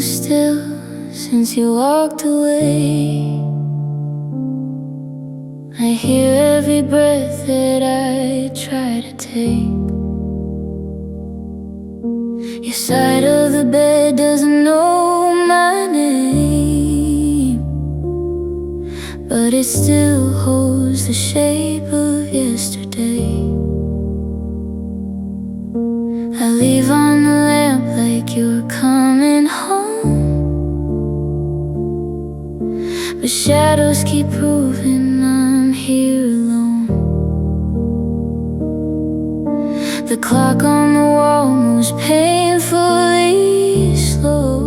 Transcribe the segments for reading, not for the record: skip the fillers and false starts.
still since you walked away. I hear every breath that I try to take. Your side of the bed doesn't know my name, but it still holds the shape of yesterday. I leave on the lamp like you're coming home, but shadows keep proving I'm here alone. The clock on the wall moves painfully slow,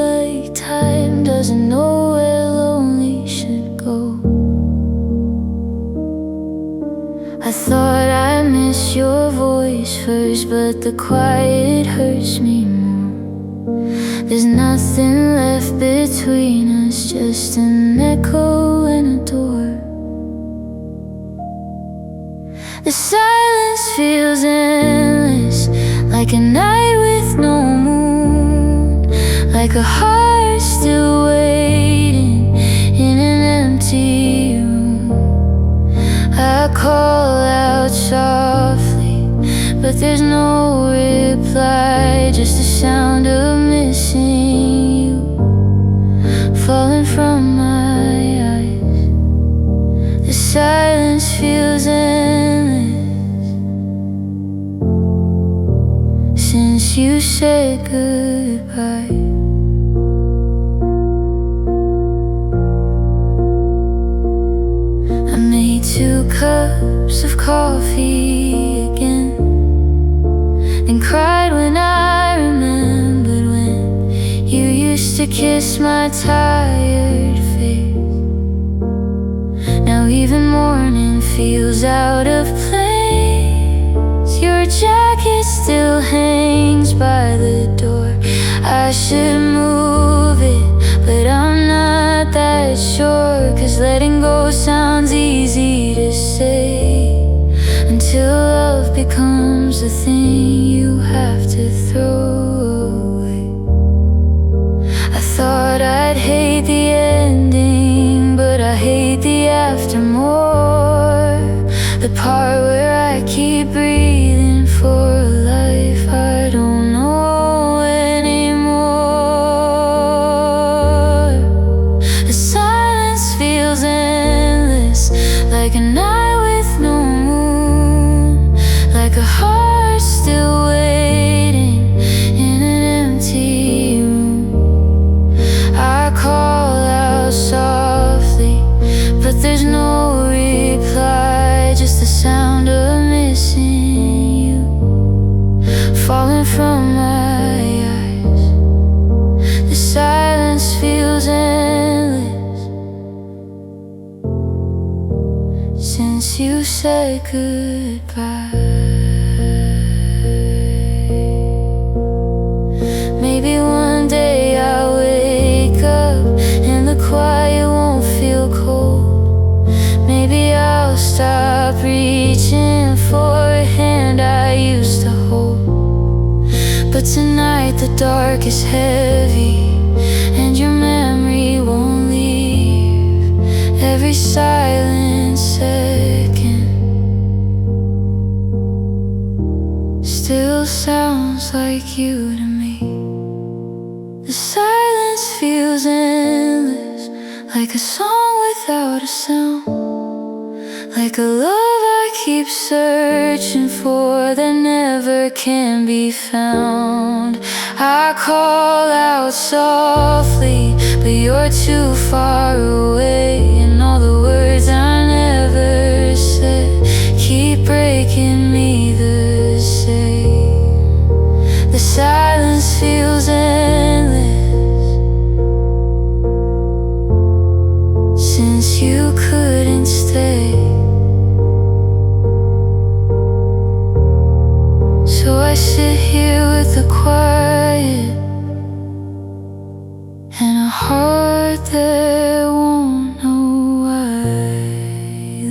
like time doesn't know where lonely should go. I thought I missed your voice first, but the quiet hurts me more. There's nothing left between us, just an echo and a door. The silence feels endless, like a night with no moon, like a heart still waiting in an empty room. I call out softly, but there's no reply, just the sound of missing you falling from my eyes. The silence feels endless since you said goodbye. I made 2 cups of coffee again, and cried when I remembered when you used to kiss my tired face. Now even morning feels out of place. Your jacket still hangs by the door. I should move it, but I'm not that sure, 'cause letting go sounds easy to say, until love becomes the thing you have to throw away. I thought I'd hate the ending, but I hate the after more. The part where I keep breathing for a life I don't know anymore. The silence feels endless, like a night with no moon, like a heart still waiting in an empty room. I call out softly, but there's no reply, just the sound of missing you falling from my eyes. The silence feels endless since you said goodbye. Maybe one day I'll wake up and the quiet won't feel cold. Maybe I'll stop reaching for a hand I used to hold. But tonight the dark is heavy, and your memory won't leave. Every silent second still sounds like you to me. The silence feels endless, like a song without a sound, like a love I keep searching for that never can be found. I call out softly, but you're too far away, and all the words I never said keep breaking me the same. The silence feels endless since you couldn't stay. So I sit here with the quiet and a heart that won't know why.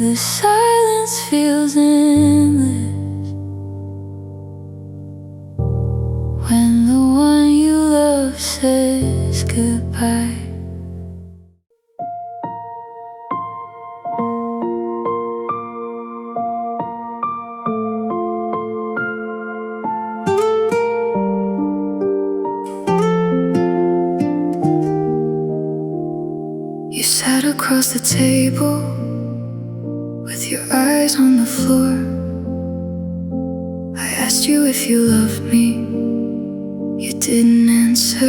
The silence feels endless when the one you love goodbye. You sat across the table with your eyes on the floor. I asked you if you loved me. You didn't answer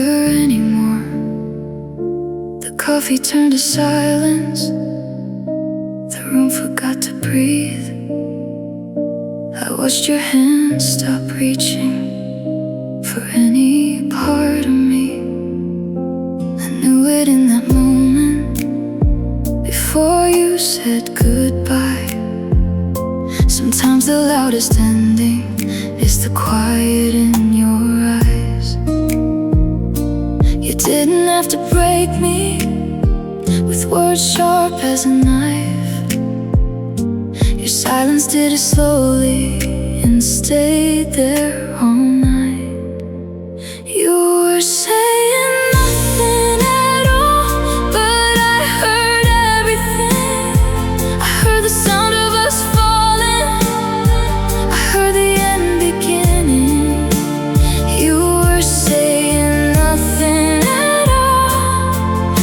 anymore. The coffee turned to silence. The room forgot to breathe. I watched your hands stop reaching for any part of me. I knew it in that moment before you said goodbye. Sometimes the loudest ending is the quiet in your eyes. You didn't have to break me with words sharp as a knife. Your silence did it slowly and stayed there all night. You were saying nothing at all, but I heard everything. I heard the sound of us falling. I heard the end beginning. You were saying nothing at all.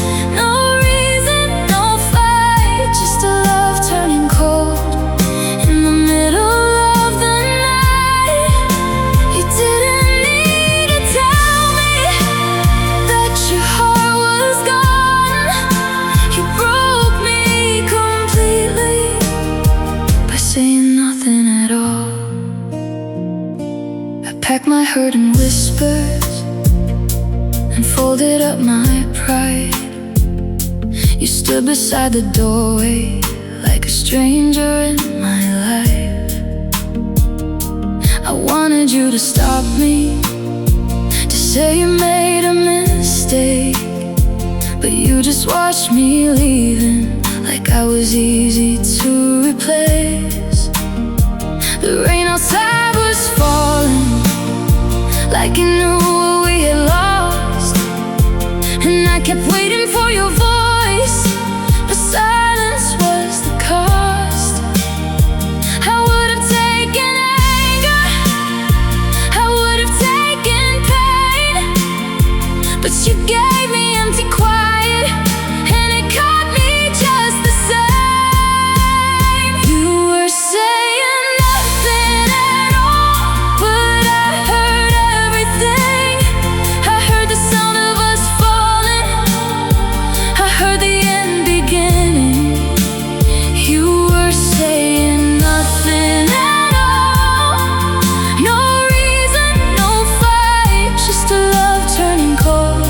No reason, no fight, just a love turning cold in the middle of the night. You didn't need to tell me that your heart was gone. You broke me completely by saying nothing at all. I packed my hurt in whispers and folded up my pride. You stood beside the doorway like a stranger in my life. I wanted you to stop me, to say you made a mistake, but you just watched me leaving like I was easy to replace. The rain outside was falling like you knew what we had lost, and I kept waiting for your voice, but silence was the cost. I would have taken anger, I would have taken pain, but you gave me empty quiet, and it caught me just the same. You were saying nothing at all, but I heard everything. I heard the sound of us falling. I heard the end beginning. You were saying nothing at all. No reason, no fight, just a love turning cold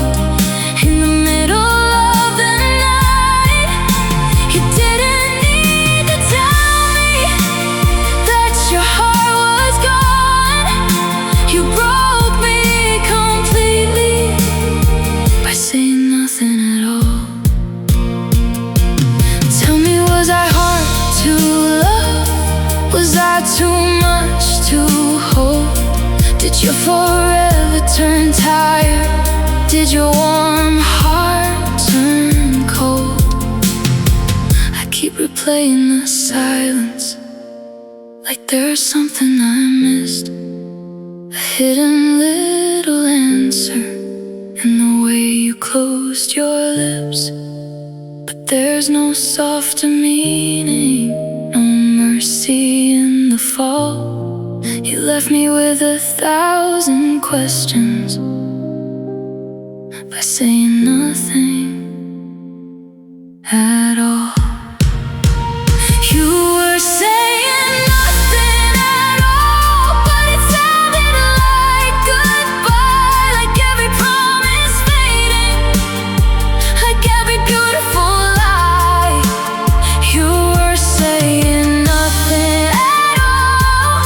in the middle of the night. You didn't need to tell me that your heart was gone. You broke me completely by saying nothing at all. Tell me, was I hard to love? Was I too much to hold? Did your forever turn tired? Did your warm heart turn cold? I keep replaying the silence like there's something I missed, a hidden little answer in the way you closed your lips. But there's no softer meaning, no mercy in the fall. You left me with 1,000 questions by saying nothing at all. You were saying nothing at all, but it sounded like goodbye, like every promise fading, like every beautiful lie. You were saying nothing at all.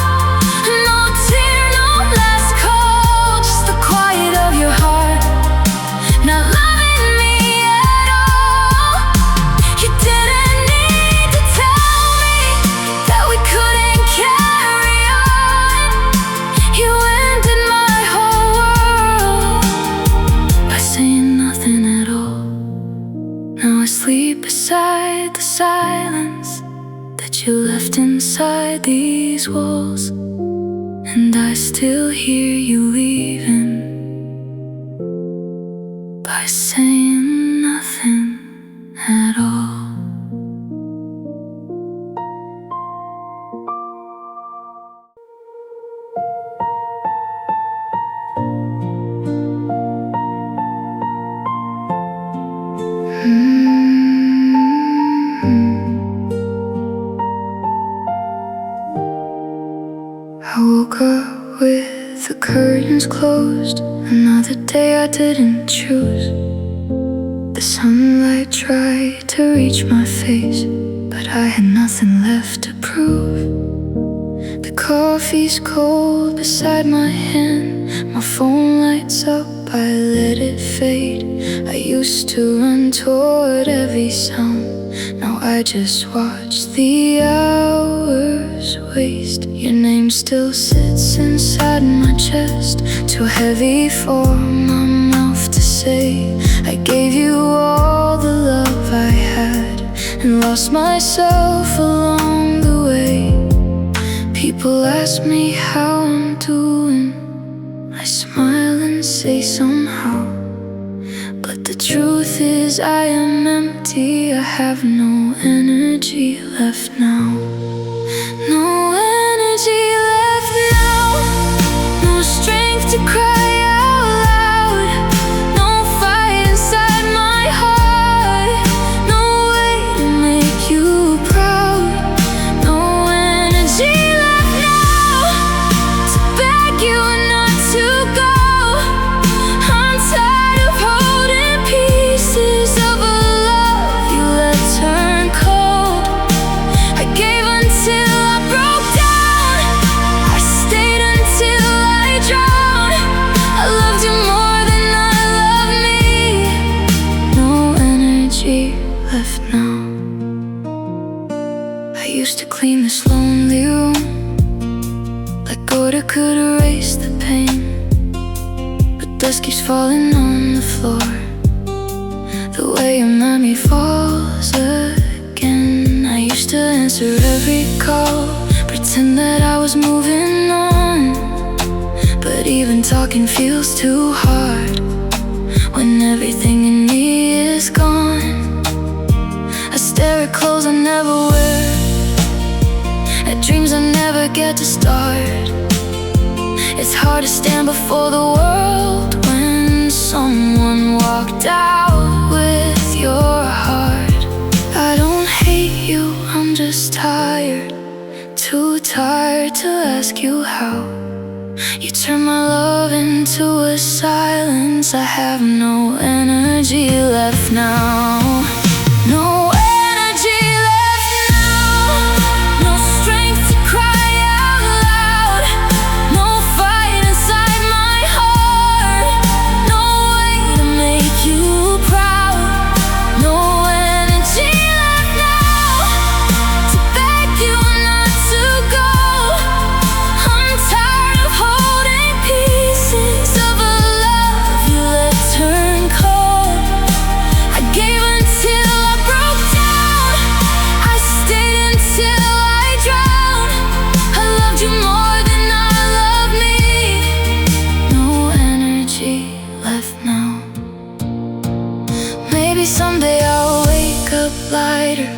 No tear, no last call, just the quiet of your heart not loving me silence that you left inside these walls, and I still hear you leaving by saying nothing at all. I woke up with the curtains closed. Another day I didn't choose. The sunlight tried to reach my face, but I had nothing left to prove. The coffee's cold beside my hand. My phone lights up, I let it fade. I used to run toward every sound. Now I just watch the hours waste. Your name still sits inside my chest, too heavy for my mouth to say. I gave you all the love I had and lost myself along the way. People ask me how I'm doing. I smile and say somehow, but the truth is I am empty. I have no energy left now. No energy left now. No strength to cry out loud. No fire inside my heart. No way to make you proud. No energy left now to beg you not to go. I'm tired of holding pieces of a love you let turn cold. I gave until I broke down. I stayed until I drowned. I loved you more than I love me. No energy left now. I used to clean this lonely room like order could erase the pain, but dust keeps falling on the floor, the way your memory falls again. I used to answer every call, pretend that I was moving on, but even talking feels too hard when everything in me is gone. I stare at clothes I never wear, at dreams I never get to start. It's hard to stand before the world when someone walked out with your heart. I don't hate you, I'm just tired, too tired to ask you how. You turn my love into a silence. I have no energy left now. No energy left now. No strength to cry out loud. No fight inside my heart. No way to make you proud. No energy left now to beg you not to go. I'm tired of holding pieces of a love you let turn cold. I gave until I broke down. I stayed until I drowned. I loved you more than I love me. No energy left now. Maybe someday I'll wake up lighter.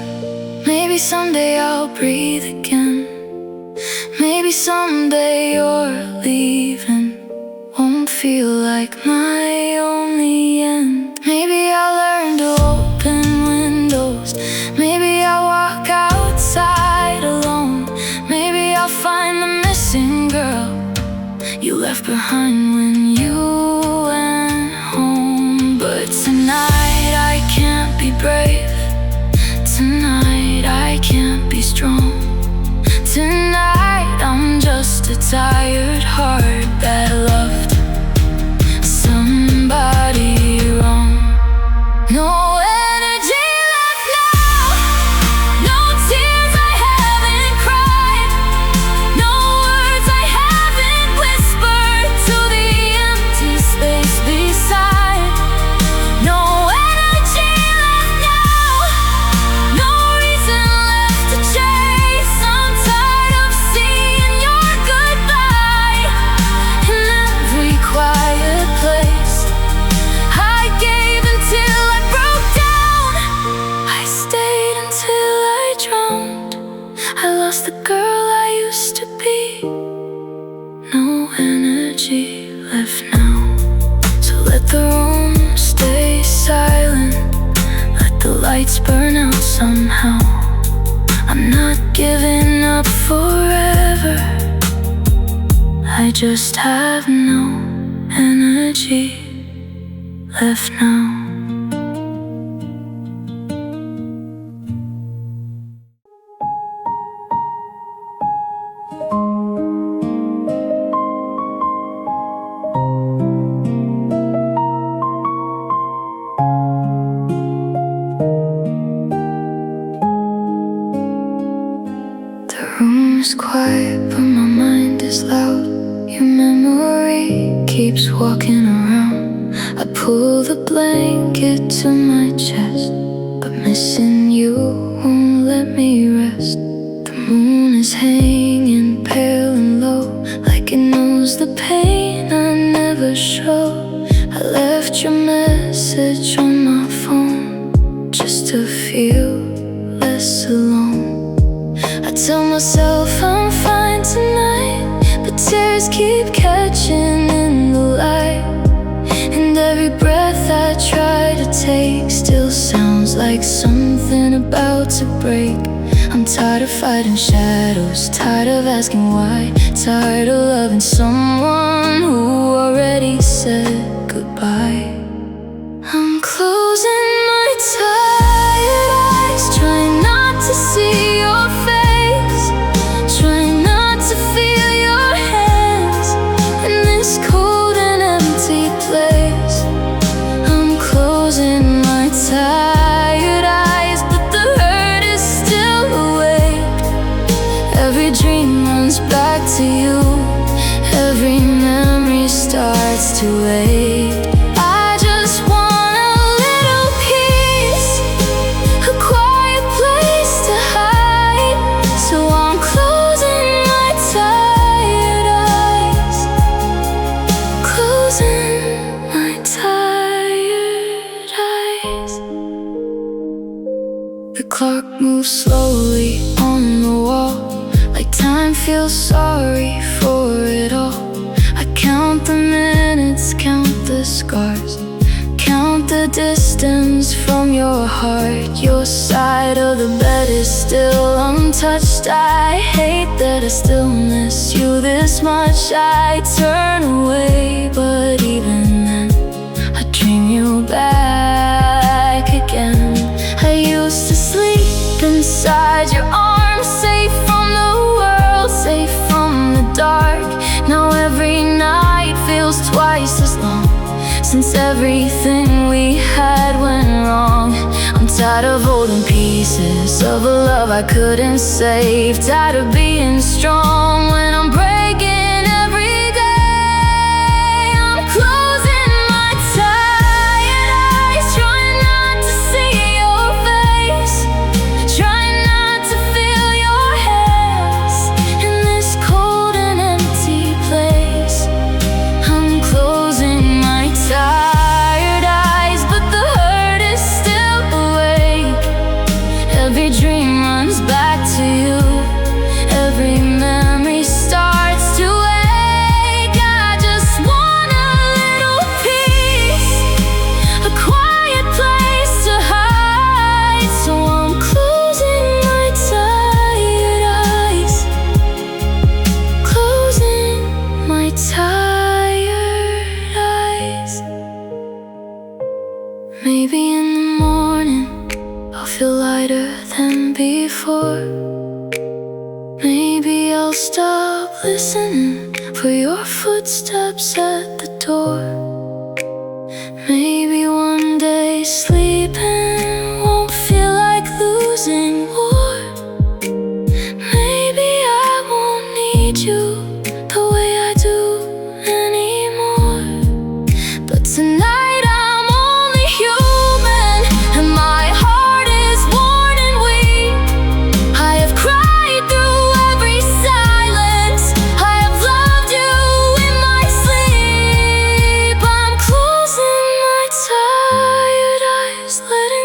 Maybe someday I'll breathe again. Maybe someday your leaving won't feel like my only end. Maybe I'll learn to open windows. Maybe I'll walk outside alone. Maybe I'll find the missing girl you left behind when you went home. But tonight I can't be brave. Tonight I can't be strong. Tonight I'm just a tired heart that loved somebody wrong. No energy left now. No tears I haven't cried. No words I haven't whispered to the empty space beside. No energy left now. No reason lights burn out somehow. I'm not giving up forever. I just have no energy left now. The room is quiet, but my mind is loud. Your memory keeps walking around. I pull the blanket to my chest, but missing you won't let me rest. The moon is hanging pale and low, like it knows the pain I never show. I left your message on my phone just to feel less alone. I tell myself I'm fine tonight, but tears keep catching in the light. And every breath I try to take still sounds like something about to break. I'm tired of fighting shadows, tired of asking why, tired of loving someone who already said goodbye. I'm closing my tired eyes, trying not to see your face, trying not to feel your hands in this cold and empty place. I'm closing my tired eyes, but the hurt is still awake. Every dream runs back to you, every memory starts to ache. I just want a little peace, a quiet place to hide. So I'm closing my tired eyes, closing my tired eyes. The clock moves slowly on the wall, like time feels sorry for it all. I count the minutes, count the scars, count the distance from your heart. Your side of the bed is still untouched. I hate that I still miss you this much. I turn away, but even then I dream you back again. I used to sleep inside your arms, safe from the world, safe from the dark. Now every night feels twice as long, since everything we had went wrong. I'm tired of holding pieces of a love I couldn't save, tired of being strong when I'm breaking every day. I'm closing my tired eyes, trying not to see your face, trying not to feel your hands in this cold and empty place. I'm closing my tired eyes, but the hurt is still awake. Every dream runs back to you, every memory starts to ache. I just want a little peace, a quiet place to hide. So I'm closing my tired eyes, closing my tired eyes. Maybe in the morning I'll feel lighter than before. Maybe I'll stop listening for your footsteps at the door. Maybe one day sleeping won't feel like losing more. Maybe I won't need you the way I do anymore. But tonight I'm only human, and my heart is worn and weak. I have cried through every silence, I have loved you in my sleep. I'm closing my tired eyes, letting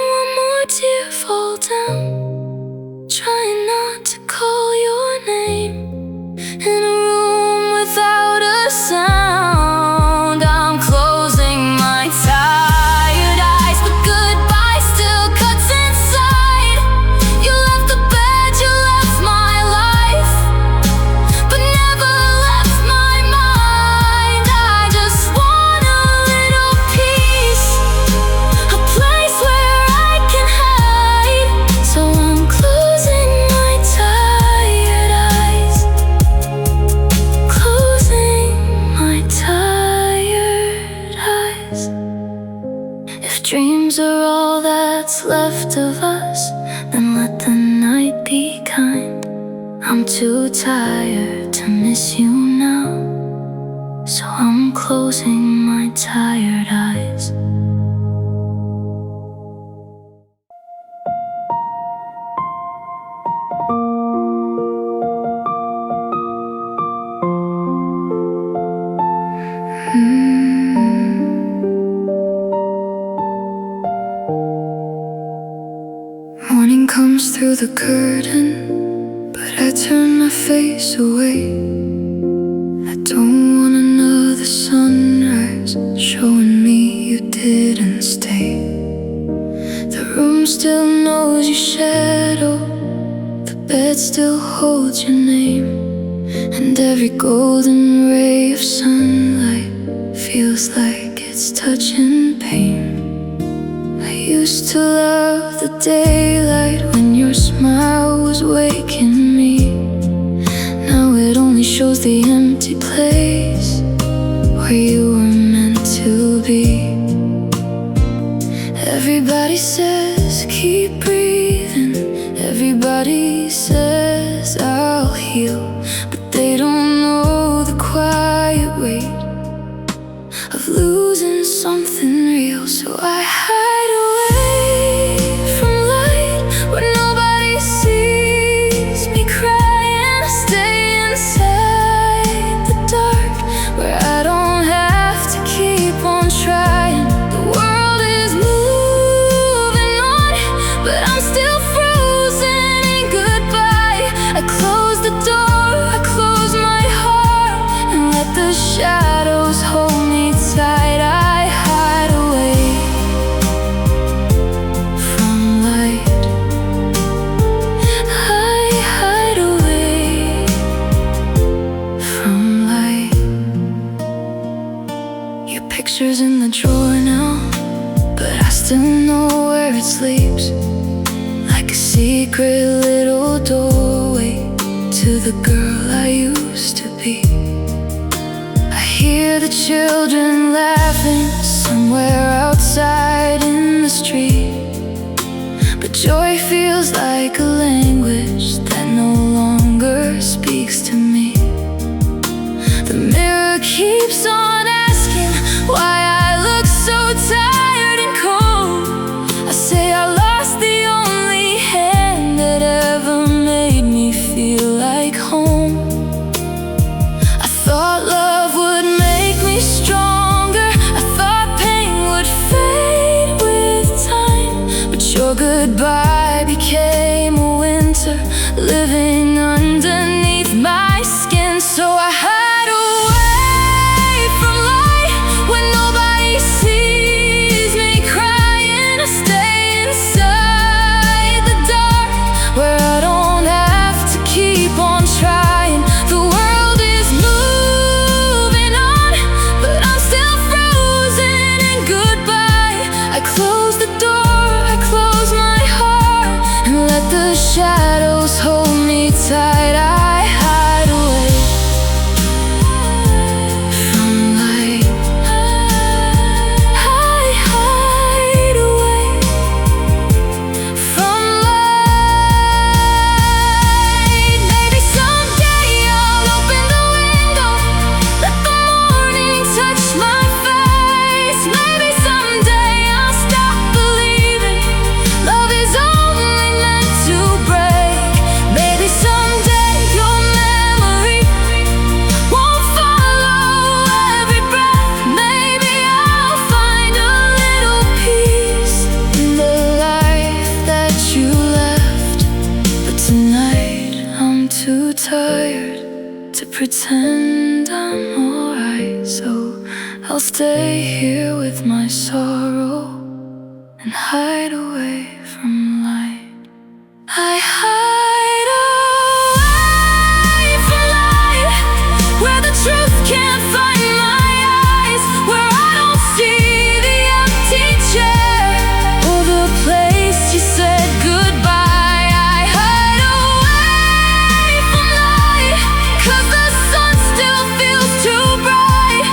dreams are all that's left of us, then let the night be kind. I'm too tired to miss you now, so I'm closing my tired eyes. Morning comes through the curtain, but I turn my face away. I don't want another sunrise showing me you didn't stay. The room still knows your shadow, the bed still holds your name, and every golden ray of sunlight feels like it's touching pain. I used to love the daylight when your smile was waking me. Now it only shows the empty place where you were meant to be. Everybody says keep breathing, everybody says I'll heal, but they don't know the quiet weight of losing something real. So I hide away from light where nobody sees me crying. I stay inside the dark where I don't have to keep on trying. The world is moving on, but I'm still frozen in goodbye. I close the door, I close my heart, and let the shadows hold me tight. I hide away from light. I hide away from light. Your picture's in the drawer now, but I still know where it sleeps, like a secret little doorway to the girl I used to be. I hear the children laughing somewhere outside in the street, but joy feels like a language that no longer speaks to me. The mirror keeps on asking why I look so tired and cold. I say I lost the only hand that ever made me feel like home. I thought love would make me stronger, I thought pain would fade with time, but your goodbye became a winter living underneath my skin. So I hide away from light when nobody sees me crying. I stay inside the dark where I don't have to keep on trying. The world is moving on, but I'm still frozen in goodbye. I close the door, I close my heart, and let the shadows hold me tight. I hide away from light. I hide away from light. Maybe someday I'll open the window, let the morning touch my face. Maybe someday I'll stop believing love is only meant to break. Maybe someday your memory won't follow every breath. Maybe I'll find a little peace in the life that you left. But tonight I'm too tired to pretend I'm alright, so I'll stay here with my sorrow and hide away from light. I hide away from light where the truth can't find my eyes, where I don't see the empty chair or the place you said goodbye. I hide away from light 'cause the sun still feels too bright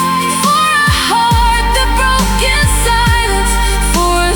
for a heart that broke in silence, for a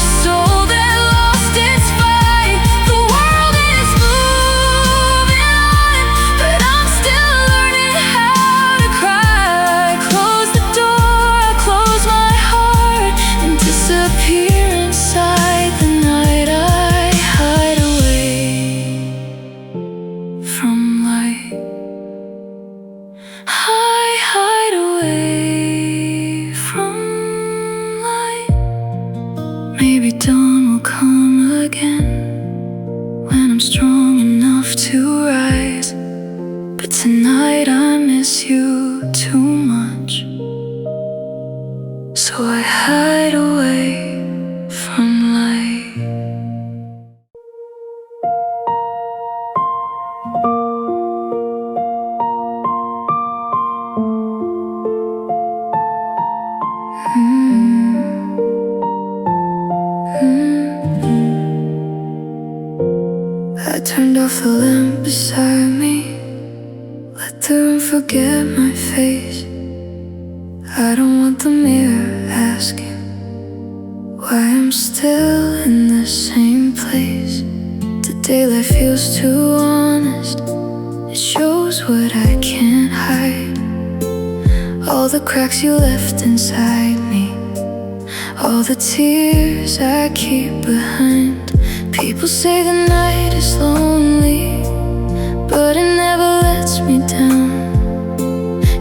Maybe dawn will come again when I'm strong enough to rise. But tonight I miss you too much, so I hide away from light. I turned off the lamp beside me, let the room forget my face. I don't want the mirror asking why I'm still in the same place. The daylight feels too honest, it shows what I can't hide. All the cracks you left inside me, all the tears I keep behind. People say the night is lonely, but it never lets me down.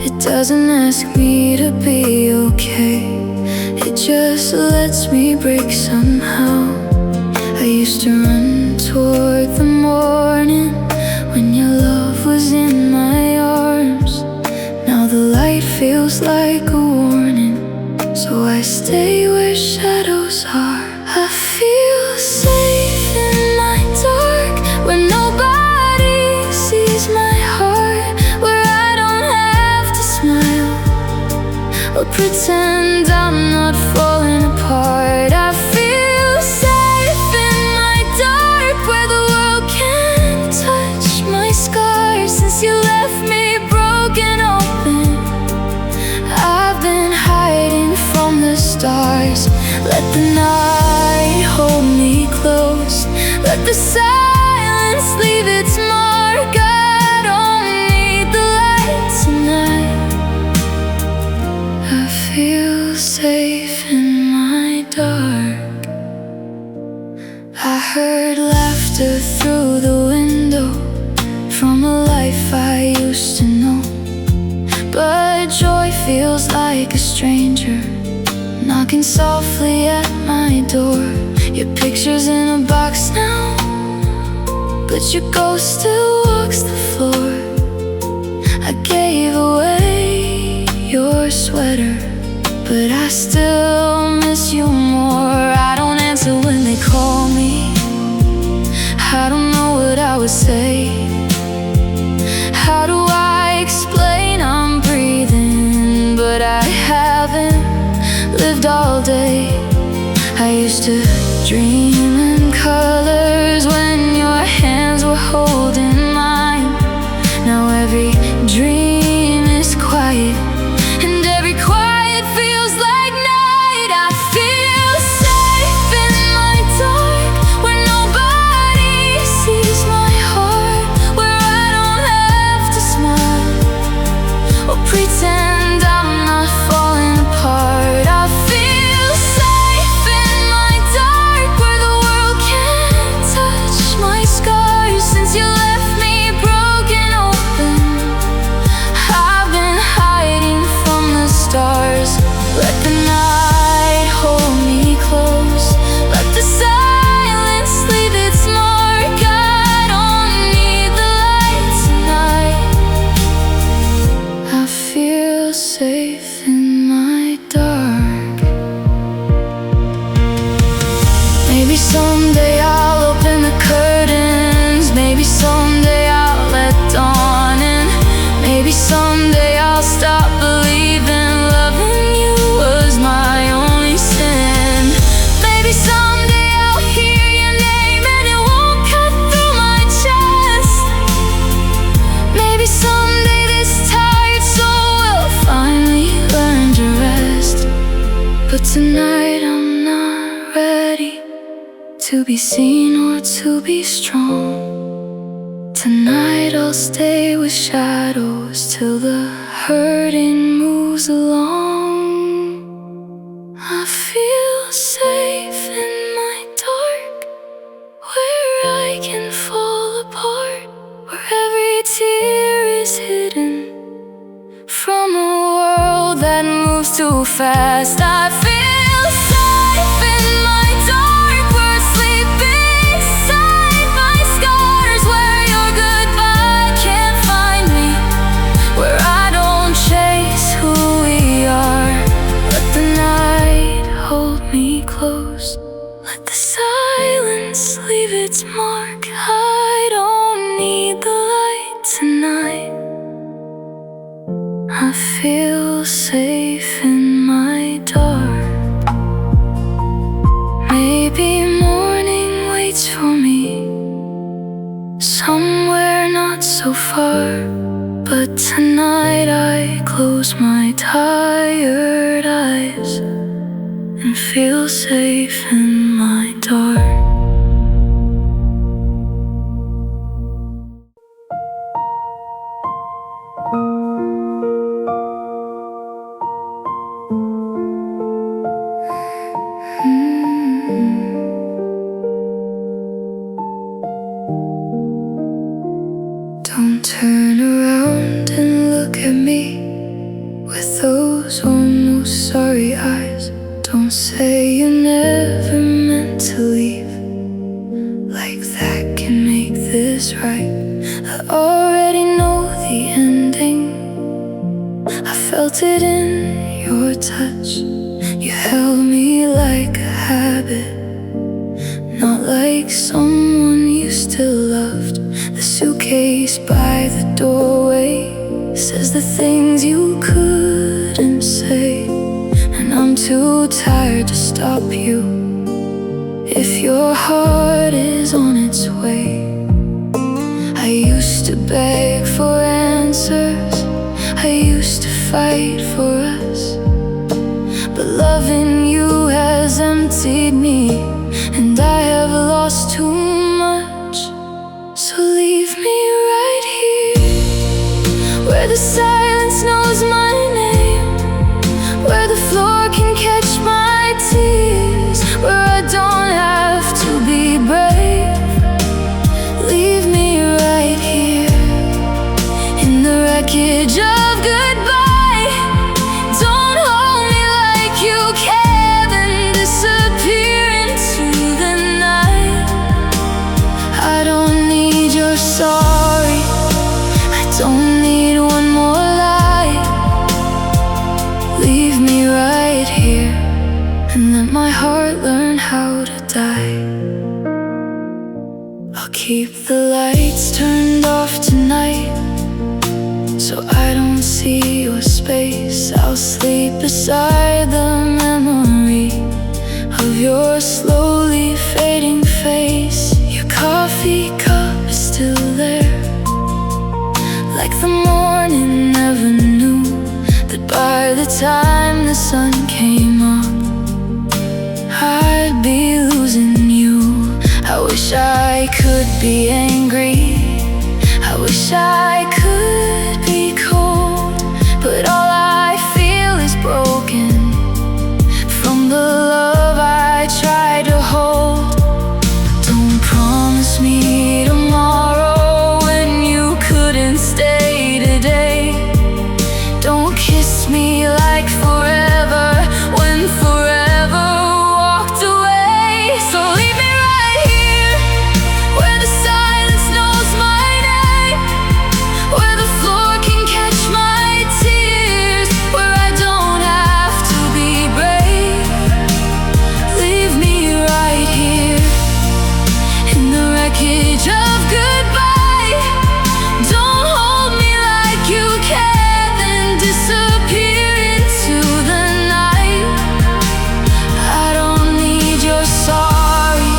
It doesn't ask me to be okay, it just lets me break somehow. I used to run toward the morning when your love was in my arms. Now the light feels like a warning, so I stay where shadows are. I feel safe in my dark, where nobody sees my heart, where I don't have to smile or pretend I'm not falling apart. I feel safe in my dark, where the world can't touch my scars. Since you left me broken open, I've been hiding from the stars. Let the night hold me close, let the silence leave its mark. I don't need the light tonight. I feel safe in my dark. I heard laughter through the window from a life I used to know, but joy feels like a stranger knocking softly at my door. Your picture's in a box now, but your ghost still walks the floor. I gave away your sweater, but I still miss you more. I don't answer when they call me, I don't know what I would say. How do I explain I'm breathing, but I haven't lived all day. I used to dream in colors when your hands were holding mine. Now every dream is quiet, and every quiet feels like night. I feel safe in my dark, where nobody sees my heart, where I don't have to smile or pretend I'm not falling apart. I feel safe in my dark, where the world can't touch my scars. Since you left me broken open, I've been hiding from the stars. Let the night hold me close, let the silence leave its mark. I don't need the light tonight. I feel safe in my dark. Maybe someday I'll open the curtains, maybe someday I'll let dawn in. Maybe someday I'll stop believing loving you was my only sin. Maybe someday I'll hear your name and it won't cut through my chest. Maybe someday this tired soul will finally learn to rest. But tonight I'm not ready to be seen or to be strong. Tonight I'll stay with shadows till the hurting moves along. I feel safe in my dark, where I can fall apart, where every tear is hidden from a world that moves too fast. I feel safe in my dark. its mark. I don't need the light tonight. I feel safe in my dark. Maybe morning waits for me somewhere not so far, but tonight I close my tired eyes and feel safe in my dark. Don't turn around and look at me with those almost sorry eyes. Don't say you never meant to leave, like that can make this right. I already know the ending. I felt it in your touch. You held me like a habit, not like someone you still loved. The suitcase by the doorway says the things you couldn't say, and I'm too tired to stop you if your heart is on its way. I used to beg for answers, I used to fight for us, but loving you has emptied me, and I have lost too much. So leave me right here, where the silence knows my name, where the floor can catch my tears, where I don't have to be brave. Leave me right here, in the wreckage of goodbye. Don't hold me like you care, then disappear into the night. I don't need your sorry, I don't need one more lie. Leave me right here, and let my heart learn how to die. I'll keep the lights turned off tonight, so I don't see your space. I'll sleep beside the memory of your slowly fading face. Your coffee cup is still there, like the morning never knew that by the time the sun came up, I'd be losing you. I wish I could be angry, I wish I could be cold, but all I feel is broken from the love I tried to hold. Don't promise me tomorrow when you couldn't stay today. Don't kiss me like forever when forever walked away. So leave me right here, where the silence knows my name, where the floor can catch my tears, where I don't have to be brave. Leave me right here, in the wreckage of goodbye. Don't hold me like you care, then disappear into the night. I don't need your sorry,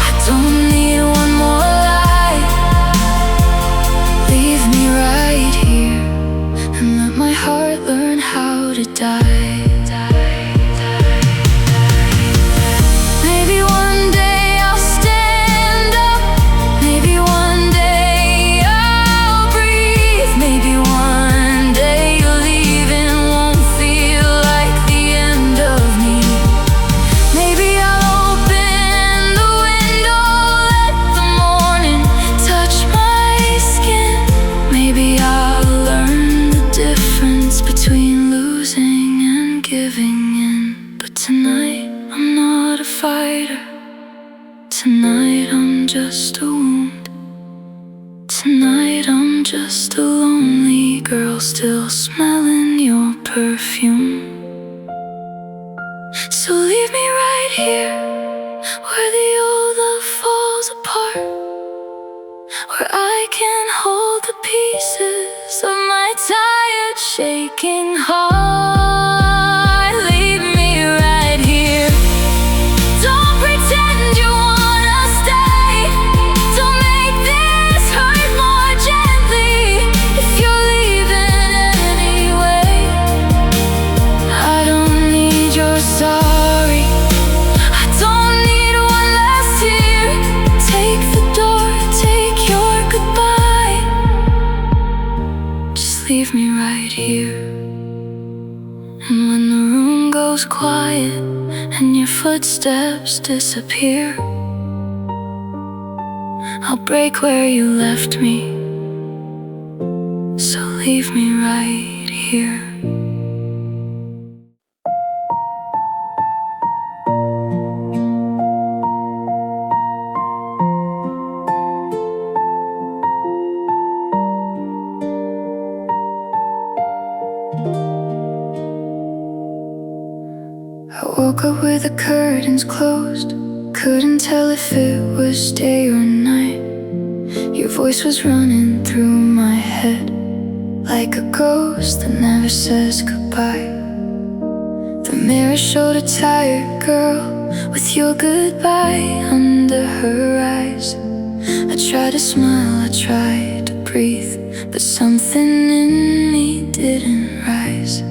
I don't need one more lie. Leave me right here, and let my heart learn how to die. Maybe one day I'll stand up, maybe one day I'll breathe, maybe one day you're leaving won't feel like the end of me. Maybe I'll open the window, let the morning touch my skin. Maybe I'll learn the difference between losing and giving in. But tonight I'm not a fighter, tonight I'm just a wound. Tonight I'm just a lonely girl, still smelling your perfume. So leave me right here, where the old love falls apart. shaking heart, leave me right here. Don't pretend you wanna stay. Don't make this hurt more gently. If you're leaving anyway, I don't need your sorry. I don't need one last tear. Take the door, take your goodbye. Just leave me right here. And when the room goes quiet and your footsteps disappear, I'll break where you left me. So leave me right here. I woke up with the curtains closed. Couldn't tell if it was day or night. Your voice was running through my head like a ghost that never says goodbye. The mirror showed a tired girl with your goodbye under her eyes. I tried to smile, I tried to breathe, but something in me didn't rise.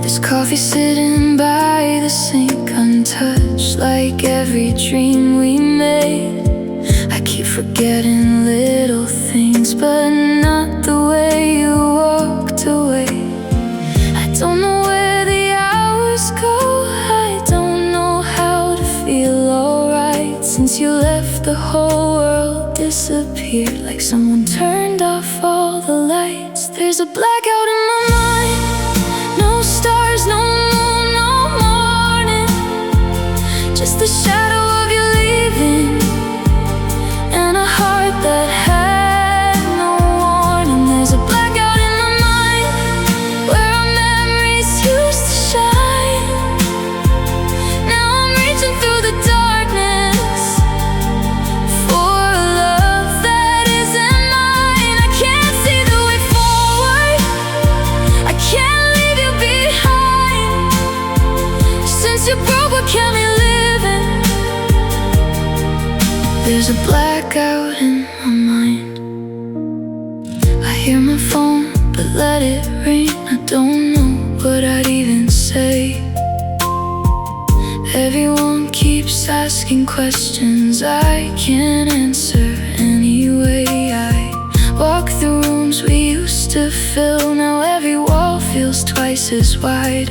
There's coffee sitting by the sink, untouched like every dream we made. I keep forgetting little things, but not the way you walked away. I don't know where the hours go. I don't know how to feel alright. Since you left, the whole world disappeared, like someone turned off all the lights. There's a blackout in my mind. No stars, no moon, no morning. Just the shadow of you leaving, and a heart that had no warning. There's a blackout in my mind where our memories used to shine. Now I'm reaching through the darkness for a love that isn't mine. I can't see the way forward. I can't leave you behind. Since you broke what kept me living, there's a blackout in my mind. I hear my phone, but let it ring. I don't know what I'd even say. Everyone keeps asking questions I can't answer anyway. I walk through rooms we used to fill. Now every wall feels twice as wide.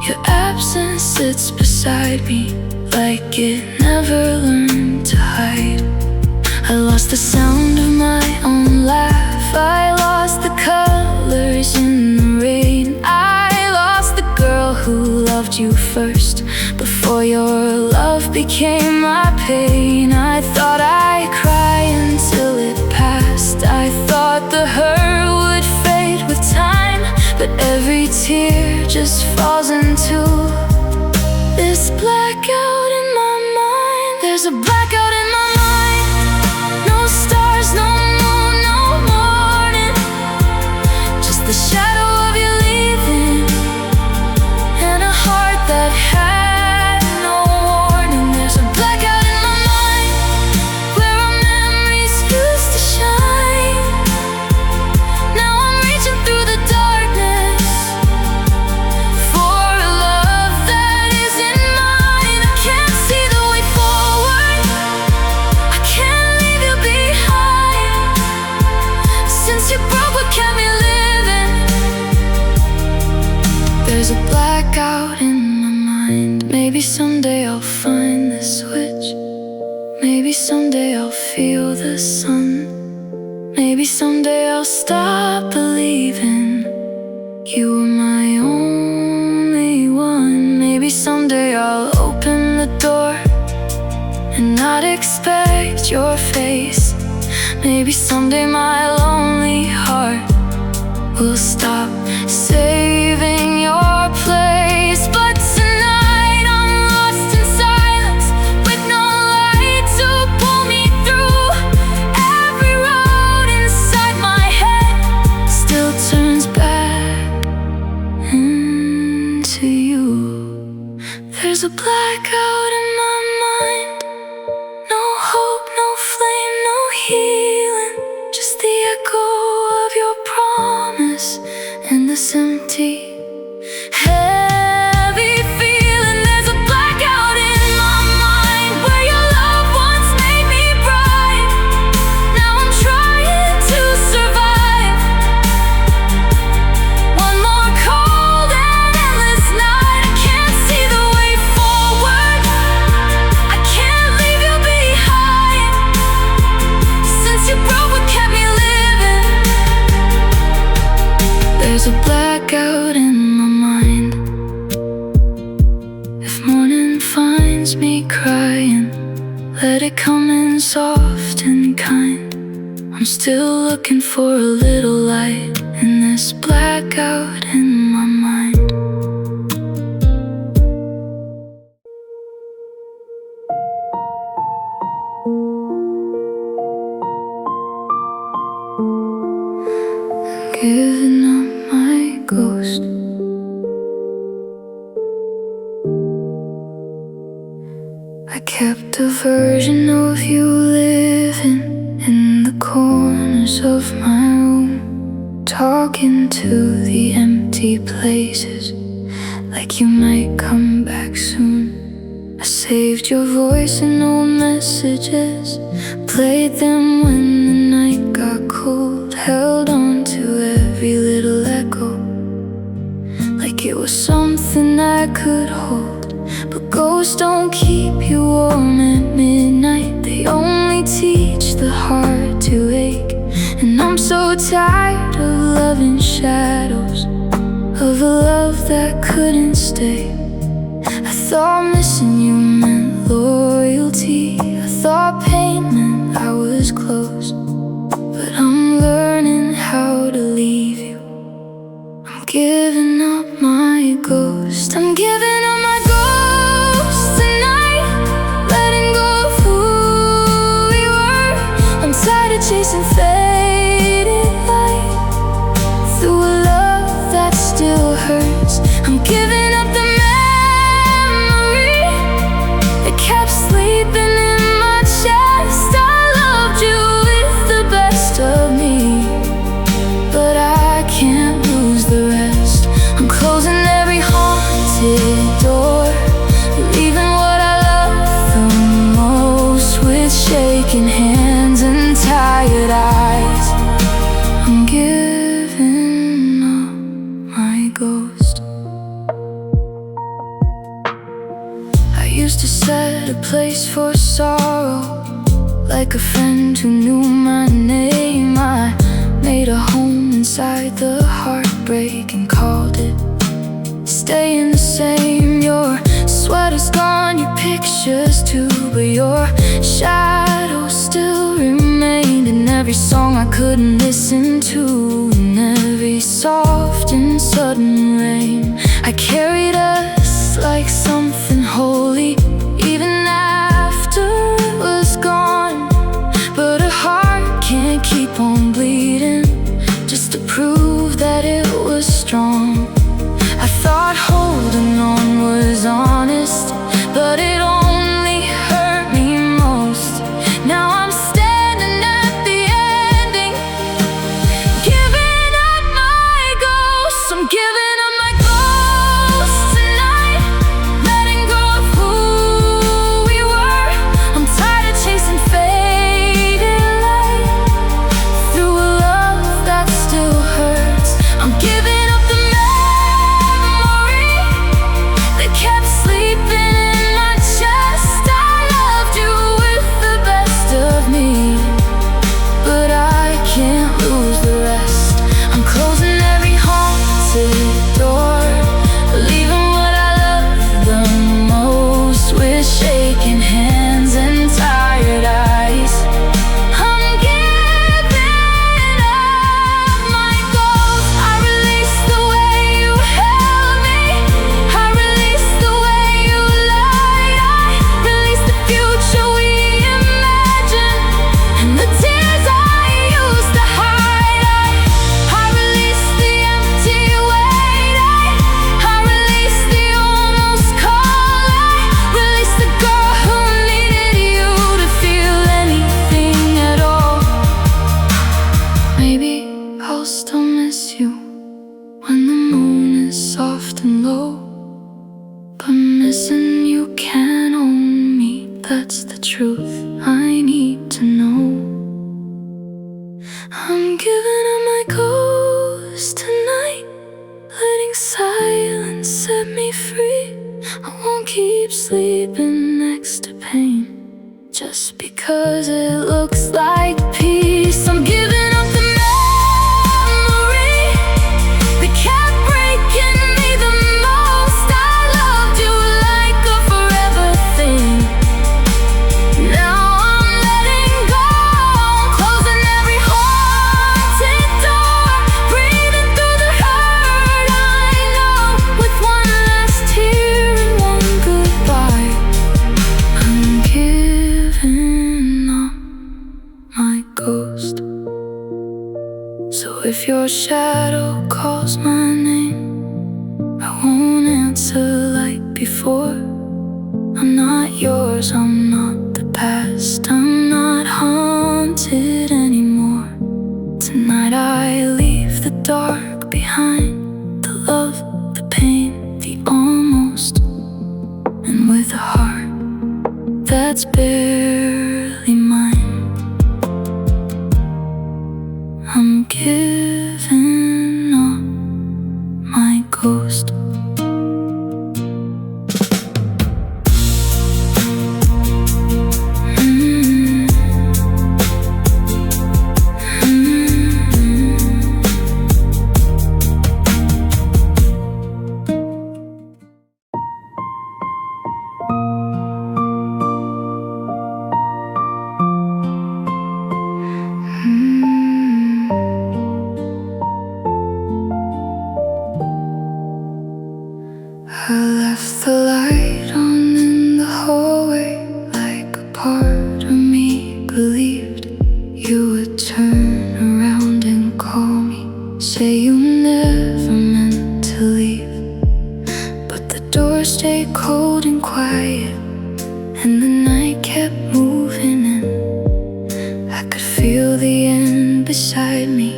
Your absence sits beside me like it never learned to hide. I lost the sound of my own laugh. I lost the colors in the rain. I lost the girl who loved you first, before your love became my pain. I thought I'd cry until it passed. I thought the hurt would fade with time, but every tear just falls into this blackout in my mind. There's a blackout in my mind. No stars, no moon, no morning. Just the shadow of you leaving, and a heart that had no warning. There's a blackout in my mind where our memories used to shine. Now I'm reaching through the darkness for a love that isn't mine. I can't see the way forward. I can't leave you behind. Since you broke what kept me living, there's a blackout in my mind. Maybe someday I'll find the switch. Maybe someday I'll feel the sun. Maybe someday I'll stop believing you were my only one. Maybe someday I'll open the door and not expect your face. Maybe someday my lonely heart will stop saving your place. But tonight I'm lost in silence, with no light to pull me through. Every road inside my head still turns There's a blackout in my mind. No hope, no flame, no healing. Just the echo of your promise in this empty, heavy feeling. There's a blackout in my mind where your love once made me bright. Now I'm trying to survive one more cold and endless night. I can't see the way forward. I can't leave you behind. Since you broke what kept me living, there's a blackout in my mind. If morning finds me crying, let it come in soft and kind. I'm still looking for a little light in this blackout in my mind. Giving up my ghost. I kept a version of you living in the corners of my room, talking to the empty places like you might come back soon. I saved your voice in old messages, played them when the night got cold, held on to every little echo like it was something I could hold. But ghosts don't keep you warm at midnight, they only teach the heart to ache. And I'm so tired of loving shadows, of a love that couldn't stay. I thought missing you meant loyalty, I thought pain meant I was close. But I'm learning how to leave you. I'm giving up my ghost. I'm giving up my ghost tonight, letting go of who we were. I'm tired of chasing faded light through a love that still hurts. I'm giving up the memory that kept sleeping in my chest. I loved you with the best of me, but I can't lose the rest. I'm closing every haunted door, leaving what I love the most with shaking hands and tired eyes. I'm giving up my ghost. I used to set a place for sorrow, like a friend who knew my name. I made a home inside the heartbreak and called it staying the same. Your sweater's gone, your pictures too, but your shadow still remained in every song I couldn't listen to, in every soft and sudden rain. I carried us like something holy, even after it was gone. But a heart can't keep on bleeding just to prove that it was strong. I thought holding on was honest, but it only hurt me most. Now I'm standing at the ending, giving up my ghost. I'm giving up my ghost tonight, letting go of who sleeping next to pain, just because it looks like peace. I'm giving up the memory that kept breaking me the most. I loved you like a forever thing. Now I'm letting go, closing every haunted door, breathing through the hurt I know, with one last tear and one goodbye. I'm giving up my ghost. So if your shadow calls my name, I won't answer like before. I'm not yours, I'm not the past, I'm not haunted anymore. Tonight I leave the dark behind, the love, the pain, the almost, and with a heart that's barely mine. I'm giving up my ghost. I left the light on in the hallway, like a part of me believed you would turn around and call me, say you never meant to leave. But the door stayed cold and quiet, and the night kept moving in. I could feel the end beside me,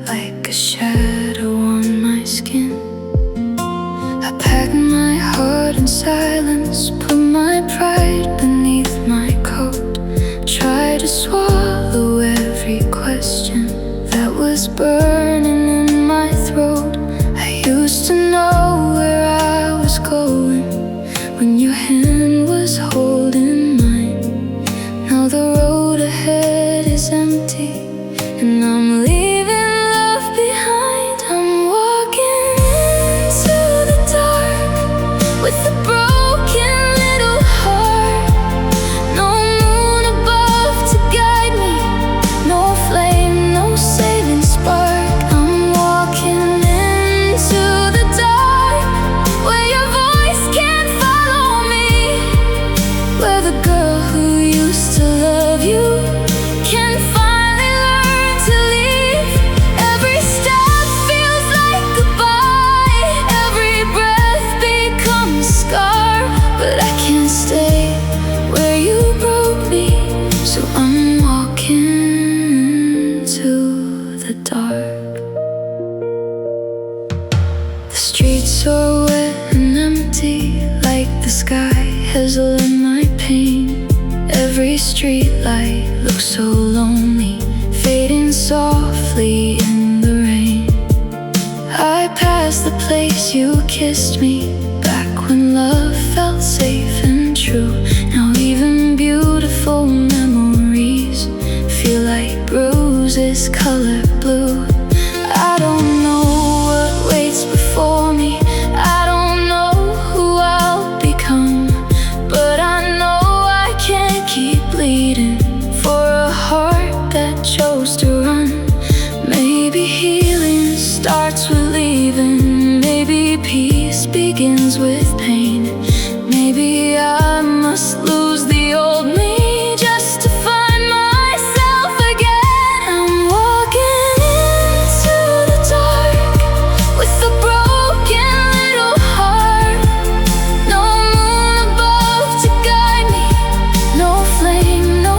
like a shadow on my skin. I packed my heart in silence, put my pride beneath my coat, tried to swallow every question that was burning in my throat. I used to know where I was going when your hand was holding mine. Now the road ahead is empty, and I'm leaving love behind. I'm walking into the dark with a broken little heart. No moon above to guide me, no flame, no saving spark. I'm walking into the dark, where your voice can't follow me, where the girl who used to love you can finally learn to leave. Every step feels like goodbye, every breath becomes a scar. But I can't stay where you broke me, so I'm walking to the dark. The streets are wet and empty, like the sky has lit my pain. Every street light looks so lonely, fading softly in the rain. I passed the place you kissed me, back when love felt safe and true. Now even beautiful memories feel like bruises color blue. I don't know what waits before me, I don't know who I'll become, but I know I can't keep bleeding for a heart that chose to run. Maybe healing starts with leaving, maybe peace begins with pain. Maybe I must lose the old me just to find myself again. I'm walking into the dark with a broken little heart. No moon above to guide me, no flame, no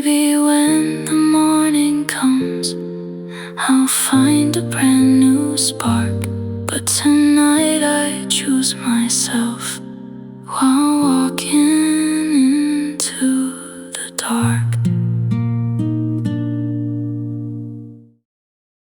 Maybe when the morning comes, I'll find a brand new spark. But tonight I choose myself while